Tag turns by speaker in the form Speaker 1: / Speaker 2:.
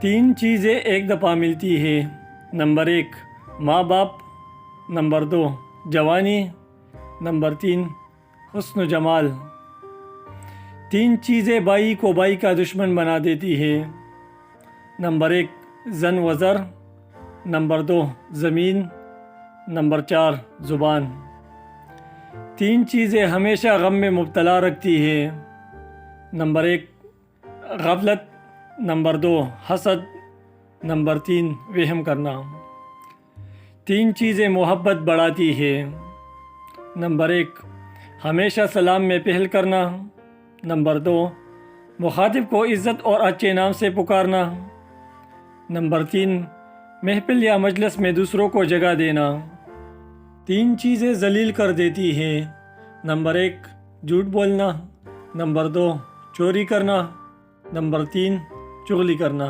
Speaker 1: تین چیزیں ایک دفعہ ملتی ہے۔ نمبر 1 ماں باپ، نمبر 2 جوانی، نمبر 3 حسن و جمال۔ تین چیزیں بائی کو بائی کا دشمن بنا دیتی ہے۔ نمبر 1 زن و زر، نمبر 2 زمین، نمبر 4 زبان۔ تین چیزیں ہمیشہ غم میں مبتلا رکھتی ہے۔ نمبر 1 غفلت، نمبر 2 حسد، نمبر 3 وہم کرنا۔ تین چیزیں محبت بڑھاتی ہے۔ نمبر 1 ہمیشہ سلام میں پہل کرنا، نمبر 2 مخاطب کو عزت اور اچھے نام سے پکارنا، نمبر 3 محفل یا مجلس میں دوسروں کو جگہ دینا۔ تین چیزیں ذلیل کر دیتی ہیں۔ نمبر 1 جھوٹ بولنا، نمبر 2 چوری کرنا، نمبر 3 چغلی کرنا۔